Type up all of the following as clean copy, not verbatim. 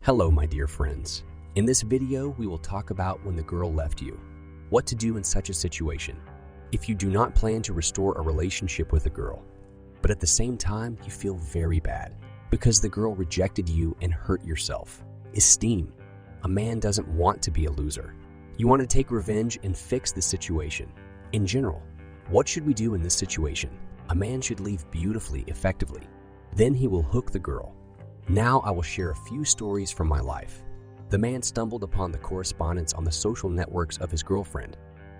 Hello, my dear friends. In this video, we will talk about when the girl left you. What to do in such a situation. If you do not plan to restore a relationship with a girl, but at the same time, you feel very bad because the girl rejected you and hurt yourself. Esteem. A man doesn't want to be a loser. You want to take revenge and fix the situation. In general, what should we do in this situation? A man should leave beautifully, effectively. Then he will hook the girl. Now I will share a few stories from my life. The man stumbled upon the correspondence on the social networks of his girlfriend.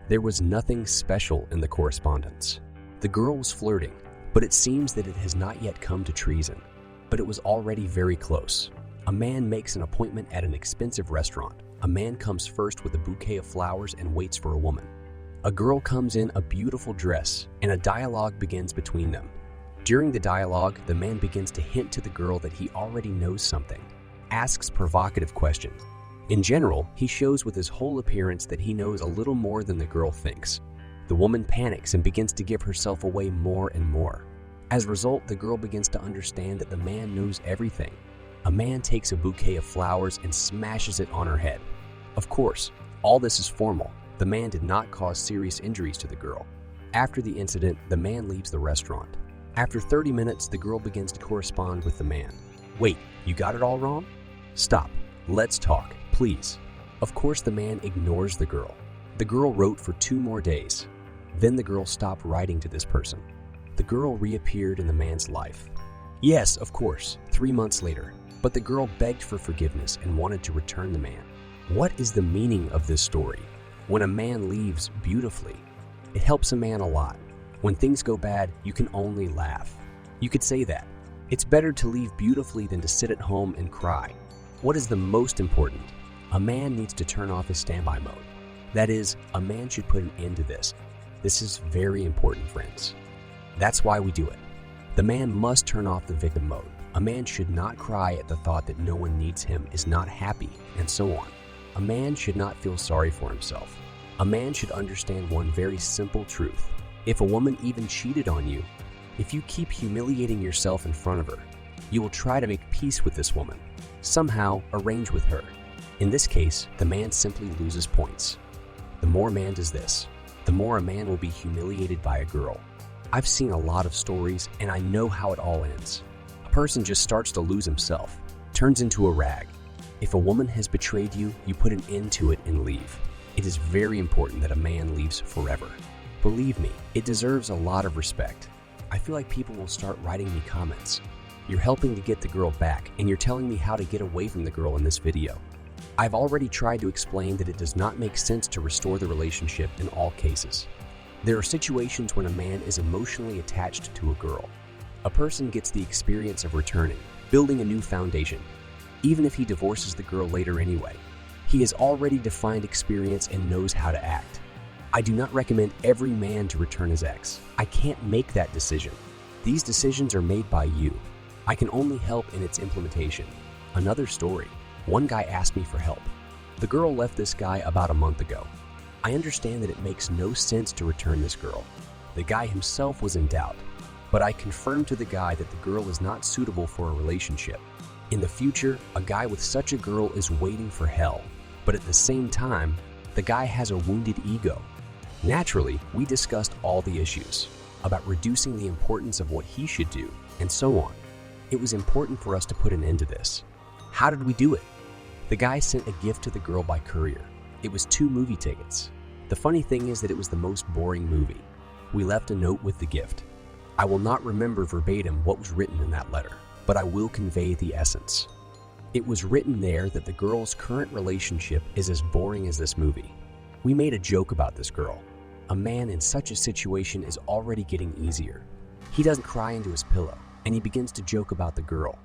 There was nothing special in the correspondence. The girl was flirting, but it seems that it has not yet come to treason. But it was already very close. A man makes an appointment at an expensive restaurant. A man comes first with a bouquet of flowers and waits for a woman. A girl comes in a beautiful dress, and a dialogue begins between them. During the dialogue, the man begins to hint to the girl that he already knows something, asks provocative questions. In general, he shows with his whole appearance that he knows a little more than the girl thinks. The woman panics and begins to give herself away more and more. As a result, the girl begins to understand that the man knows everything. A man takes a bouquet of flowers and smashes it on her head. Of course, all this is formal. The man did not cause serious injuries to the girl. After the incident, the man leaves the restaurant. After 30 minutes, the girl begins to correspond with the man. Wait, you got it all wrong? Stop. Let's talk, please. Of course, the man ignores the girl. The girl wrote for 2 more days. Then the girl stopped writing to this person. The girl reappeared in the man's life. Yes, of course, 3 months later. But the girl begged for forgiveness and wanted to return the man. What is the meaning of this story? When a man leaves beautifully, it helps a man a lot. When things go bad, you can only laugh. You could say that. It's better to leave beautifully than to sit at home and cry. What is the most important? A man needs to turn off his standby mode. That is, a man should put an end to this. This is very important, friends. That's why we do it. The man must turn off the victim mode. A man should not cry at the thought that no one needs him, is not happy, and so on. A man should not feel sorry for himself. A man should understand one very simple truth. If a woman even cheated on you, if you keep humiliating yourself in front of her, you will try to make peace with this woman, somehow arrange with her. In this case, the man simply loses points. The more a man does this, the more a man will be humiliated by a girl. I've seen a lot of stories and I know how it all ends. A person just starts to lose himself, turns into a rag. If a woman has betrayed you, you put an end to it and leave. It is very important that a man leaves forever. Believe me, it deserves a lot of respect. I feel like people will start writing me comments. You're helping to get the girl back, and you're telling me how to get away from the girl in this video. I've already tried to explain that it does not make sense to restore the relationship in all cases. There are situations when a man is emotionally attached to a girl. A person gets the experience of returning, building a new foundation. Even if he divorces the girl later anyway, he has already defined experience and knows how to act. I do not recommend every man to return his ex. I can't make that decision. These decisions are made by you. I can only help in its implementation. Another story. One guy asked me for help. The girl left this guy about a month ago. I understand that it makes no sense to return this girl. The guy himself was in doubt, but I confirmed to the guy that the girl is not suitable for a relationship. In the future, a guy with such a girl is waiting for hell, but at the same time, the guy has a wounded ego. Naturally, we discussed all the issues about reducing the importance of what he should do, and so on. It was important for us to put an end to this. How did we do it? The guy sent a gift to the girl by courier. It was 2 movie tickets. The funny thing is that it was the most boring movie. We left a note with the gift. I will not remember verbatim what was written in that letter, but I will convey the essence. It was written there that the girl's current relationship is as boring as this movie. We made a joke about this girl. A man in such a situation is already getting easier. He doesn't cry into his pillow, and he begins to joke about the girl.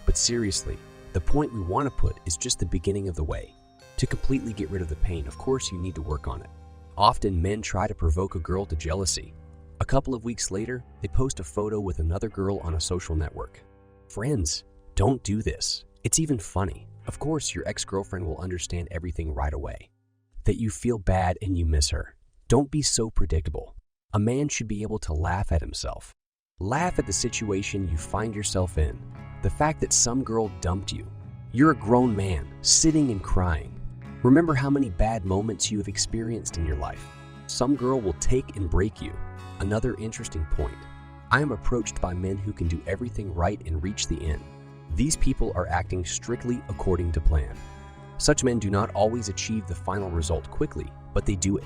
But seriously, the point we want to put is just the beginning of the way. To completely get rid of the pain, of course you need to work on it. Often men try to provoke a girl to jealousy. A couple of weeks later, they post a photo with another girl on a social network. Friends, don't do this. It's even funny. Of course, your ex-girlfriend will understand everything right away. That you feel bad and you miss her. Don't be so predictable. A man should be able to laugh at himself. Laugh at the situation you find yourself in. The fact that some girl dumped you. You're a grown man, sitting and crying. Remember how many bad moments you have experienced in your life. Some girl will take and break you. Another interesting point. I am approached by men who can do everything right and reach the end. These people are acting strictly according to plan. Such men do not always achieve the final result quickly, but they do it.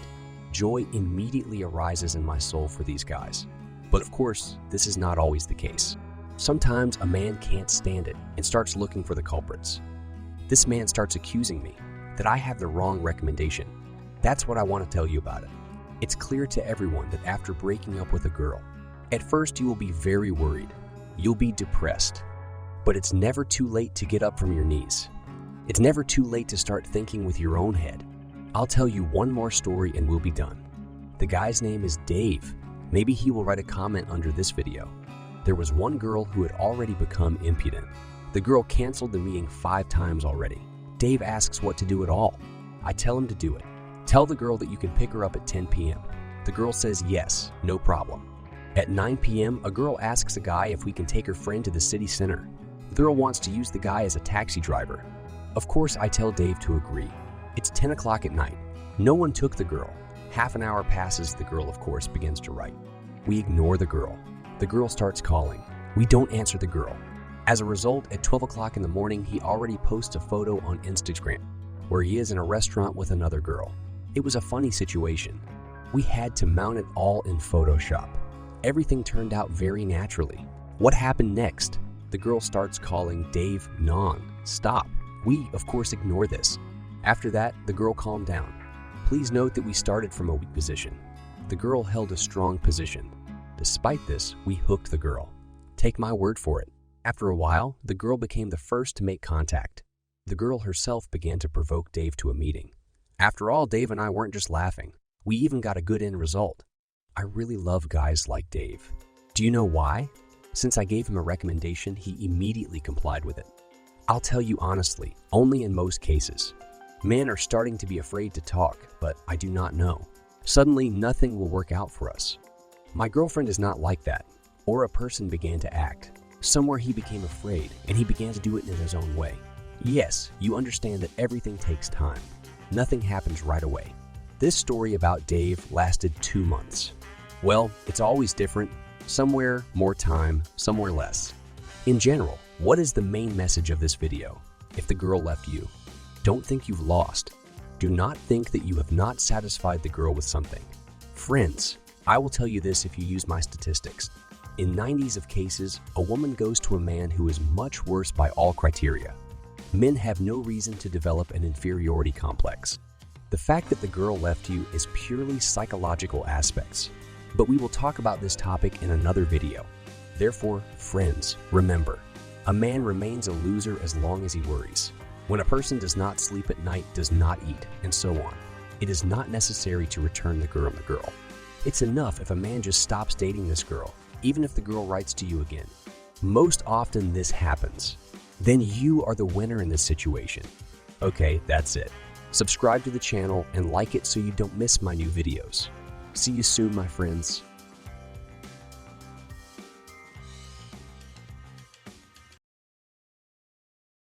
Joy immediately arises in my soul for these guys. But of course, this is not always the case. Sometimes a man can't stand it and starts looking for the culprits. This man starts accusing me that I have the wrong recommendation. That's what I want to tell you about it. It's clear to everyone that after breaking up with a girl, at first you will be very worried. You'll be depressed. But it's never too late to get up from your knees. It's never too late to start thinking with your own head. I'll tell you one more story and we'll be done. The guy's name is Dave. Maybe he will write a comment under this video. There was one girl who had already become impudent. The girl canceled the meeting 5 times already. Dave asks what to do at all. I tell him to do it. Tell the girl that you can pick her up at 10 p.m. The girl says yes, no problem. At 9 p.m., a girl asks a guy if we can take her friend to the city center. The girl wants to use the guy as a taxi driver. Of course, I tell Dave to agree. It's 10 o'clock at night. No one took the girl. Half an hour passes, the girl, of course, begins to write. We ignore the girl. The girl starts calling. We don't answer the girl. As a result, at 12 o'clock in the morning, he already posts a photo on Instagram where he is in a restaurant with another girl. It was a funny situation. We had to mount it all in Photoshop. Everything turned out very naturally. What happened next? The girl starts calling Dave non-stop. We, of course, ignore this. After that, the girl calmed down. Please note that we started from a weak position. The girl held a strong position. Despite this, we hooked the girl. Take my word for it. After a while, the girl became the first to make contact. The girl herself began to provoke Dave to a meeting. After all, Dave and I weren't just laughing. We even got a good end result. I really love guys like Dave. Do you know why? Since I gave him a recommendation, he immediately complied with it. I'll tell you honestly, only in most cases. Men are starting to be afraid to talk, but I do not know. Suddenly, nothing will work out for us. My girlfriend is not like that. Or a person began to act. Somewhere he became afraid, and he began to do it in his own way. Yes, you understand that everything takes time. Nothing happens right away. This story about Dave lasted 2 months. Well, it's always different. Somewhere more time, somewhere less. In general, what is the main message of this video? If the girl left you, don't think you've lost. Do not think that you have not satisfied the girl with something. Friends, I will tell you this if you use my statistics. In 90s of cases, a woman goes to a man who is much worse by all criteria. Men have no reason to develop an inferiority complex. The fact that the girl left you is purely psychological aspects. But we will talk about this topic in another video. Therefore, friends, remember, a man remains a loser as long as he worries. When a person does not sleep at night, does not eat, and so on, it is not necessary to return the girl. It's enough if a man just stops dating this girl, even if the girl writes to you again. Most often this happens. Then you are the winner in this situation. Okay, that's it. Subscribe to the channel and like it so you don't miss my new videos. See you soon, my friends.